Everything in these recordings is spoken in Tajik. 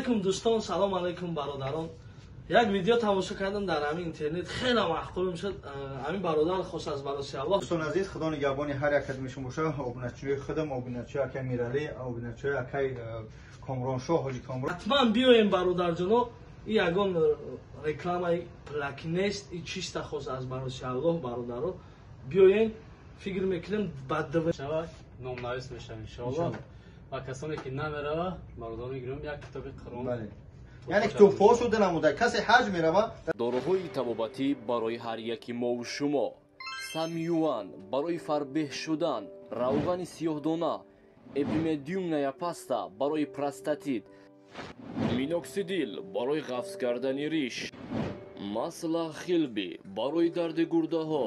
алайкум дӯстон, салом алайкум бародарон. Як видео тамошо кардам дар ҳамин интернет, хеле маҳқул мешуд. Ҳамин бародар хос аз бароси Аллоҳ. Дӯстон азиз, худо нигоҳбони ҳар як қадамишон боша. Обуначӯи худам, обуначӯи акай Миралӣ, обуначӯи акай Комроншоҳ, ҳоҷи Комрон. Ҳатман биёем бародарҷоно. И ягон рекламаи плаки нест, и чиста хос аз бароси Аллоҳ бародаро. Биёем, фикр мекунем баддава шавад, номнавис мешавад иншоаллоҳ. Ва касоне ки намерава, бародаро мегирем як китоби Қуръон. Бале. Яъне китобҳо шуда намуда. Касе ҳаҷ мерава. Дороҳои табобатӣ барои ҳар яки мову шумо. Самюан барои фарбеҳ шудан, равғани сиёҳдона, эпимедиум наяпаста барои простатит, миноксидил барои ғафз кардани риш, масла хилби барои дарди гурдаҳо,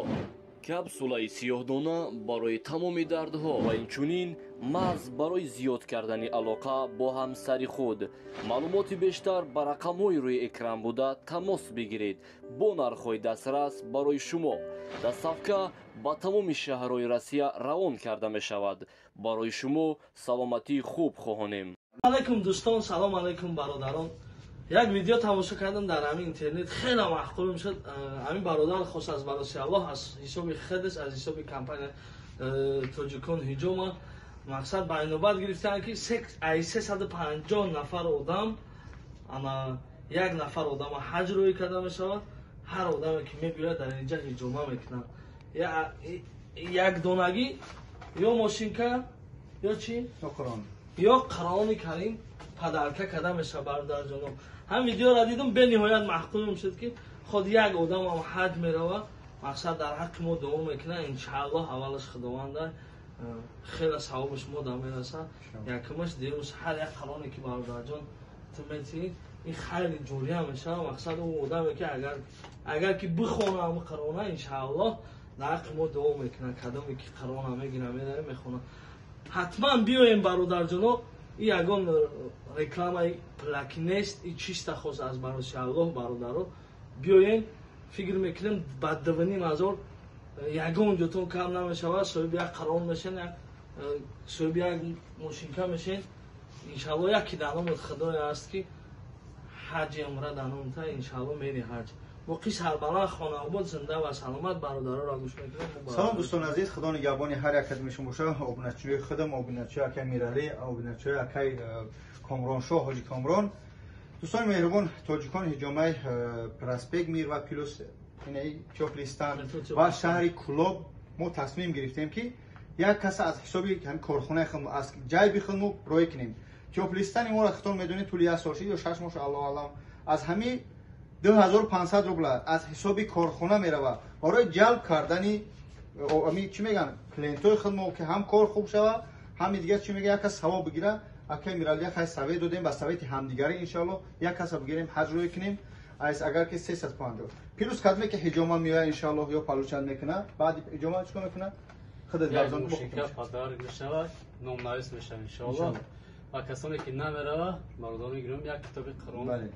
капсулаи сиёҳдона барои тамоми дардҳо ва инчунин мағз барои зиёд кардани алоқа бо ҳамсари худ. Маълумоти бештар ба рақамҳои рӯи экран буда тамос бигиред бо нархҳои дастрас барои шумо. Доставка ба тамоми шаҳрҳои Россия равон карда мешавад. Барои шумо саломатии хуб хоҳонем. алайкум дӯстон, салом алайкум бародарон. Як видео тамошо кардам дар ҳамин интернет, хеле маҳқул мешуд. Ҳамин бародар хос аз бароси Аллоҳ, аз ҳисоби хедес, аз ҳисоби компания Тоҷикон Ҳиҷома мақсад ба инобат гирифтанд ки 350 нафар одам, ана як нафар одама ҳаҷ рӯй карда мешавад. Ҳар одаме ки мебиёяд дар инҷа ҳиҷома мекунад. Як донагӣ ё мошинка ё чи ё Қуръони Карим падарка карда мешавад бародарҷоно. ҳам видеоро дидам, бениҳоят маҳқул мешуд ки худ як одамам ҳаҷ мерава. мақсад дар ҳаққи мо дуо мекунад, иншааллоҳ аввалаш худованда хеле савобаш мо да мерасад. Якумаш дирӯз ҳар як қароне ки бародарҷон ту метии ин хайри ҷория мешавад. мақсад ӯ одаме ки агар ки бихона ҳам қарона, иншааллоҳ дар ҳаққи мо дуо мекунад. кадоме ки қарона мегира мераве мехона. ҳатман биёем бародарҷоно. И ягон рекламаи плаки нест, и чиста хос аз бароси Аллоҳ бародаро. биёем, фикр мекунем ба 2,5 ягон ҷотон кам намешавад. соҳиби як қарон мешен, соҳиби як мошинка мешен. иншааллоҳ яки даномат худое аст ки ҳаҷи умра даномта иншааллоҳ мери ҳаҷ. боқи сарбаланд хонаобод зинда ва саломат бародароро гӯш мекунем. Салом дӯстон азиз, худо нигоҳбони ҳар як қадамишон боша. Обуначӯи худам, обуначӯи акай Миралӣ, обуначӯи акай Комроншоҳ, ҳоҷи Комрон. дӯстони меҳрубон, Тоҷикон Ҳиҷомаи проспект Мир ва плюс Тёплистан ва шаҳри Кӯлоб мо тасмим гирифтем ки як каса аз ҳисоби корхонаи худ аз ҷайби худ мо рой кунем. Тёплистани моро худтон медонед тӯли 1 сол ё 6 моҳ аллоҳу аълам аз ҳамин 2500 рубла аз ҳисоби корхона мерава барои ҷалб кардани чӣ меган клиентои худ мо ки ҳам кор хуб шава, ҳам дигар чӣ мега як кас савоб бигира. акай Миралӣ хай савет додем ба савети ҳамдигарӣ иншоаллоҳ як каса бигирем ҳаҷ рӯй кунем. агар ки 350 плюс кадме ки ҳиҷома меояд иншоаллоҳ ё палучан мекунад, баъди ҳиҷома чикор мекунад худат гарзон мошинка падарк мешавад, номнавис мешавад иншоаллоҳ. ва касоне ки намерава, бародаро мегирем як китоби Қуръон.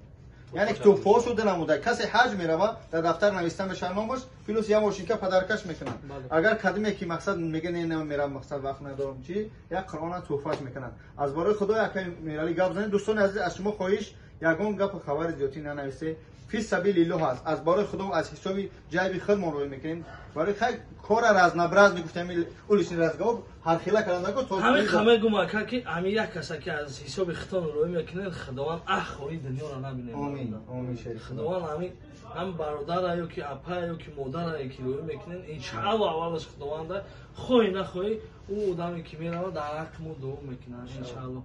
яъне китобҳо шуда намуда. касе ҳаҷ мерава, дар дафтар нависта мешавад номаш, плюс я мошинка падаркаш мекунад. агар кадме ки мақсад мега не мерам, мақсад вақт надорам чи, як Қуръона тӯҳфаш мекунад. аз барои худои акай Миралӣ гап занед. дӯстони азиз, аз шумо хоҳиш ягон гапу хабари зиёдӣ нанависед. фи сабилиллоҳ аст. аз барои худо аз ҳисоби ҷайби худмон рӯй мекунем. барои хай кора разнабраз мегуфтем улични разговор ҳархела кардандаго то ҳамин хамегум ака ки ҳамин як каса ки аз ҳисоби худтон рӯй мекунед, худованд ахори дунёро набинед. амин амин шериф. худованд ҳам бародара ё ки апа ё ки модара ки рӯй мекунед, иншааллоҳ аввалаш худованда хоҳӣ нахоҳӣ ӯ одаме ки мерава дар ҳаққи мо дуо мекунад иншааллоҳ.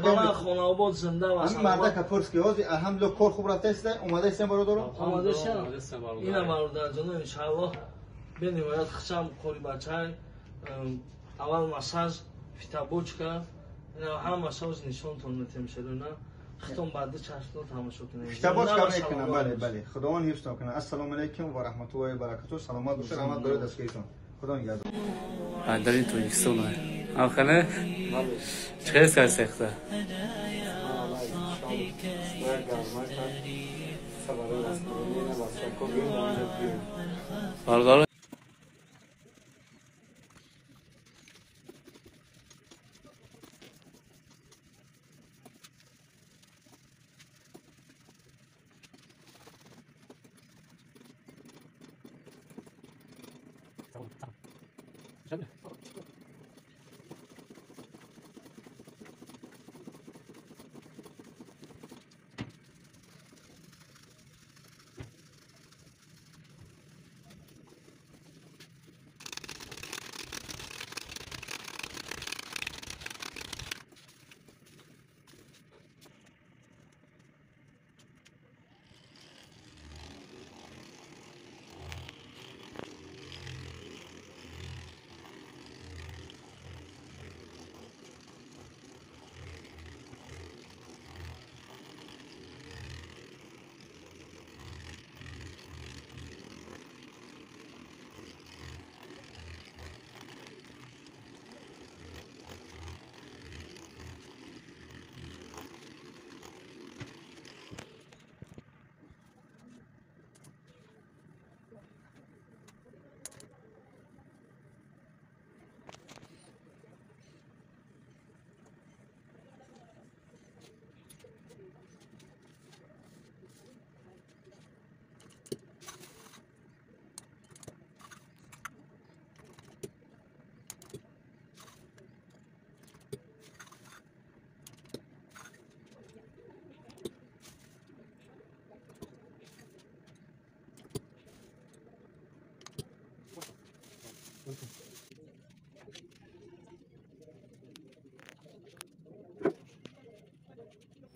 бала хонаобод зинда ва ҳамин марда капурски ҳози алҳамдулилла кор хуб рафтааст, омадаистем бародаро? омадаистем. ина бародарҷоно иншааллоҳ бениҳоят хушам кори бачаи аввал массаж, фитобочка, ҳама массаж нишонтон метемшадона. хитон баъди чашмтон тамошо кунем. Фитобочка мекунам. бале бале. худованд ҳифз кунад. ассалому алайкум ва раҳматуллоҳи ва баракатуҳ. саломат бошед. ҳамат барои дастгиритон. худо нигоҳдор. Андали Тоҷикистон. Ахне? Чиқас касехта? Бародаро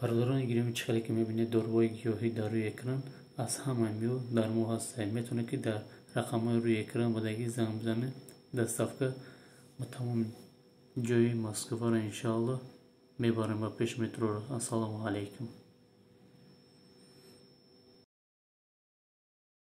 برادران گرامی، چقدر که میبینید داروهای گیاهی در روی اکران از همه میو در مو هست. میتونه که در رقم های روی اکران بودگی زنگ بزنه دستافکه و تمام جای مسکو را انشاءالله میبارم و پیش میترو. السلام علیکم.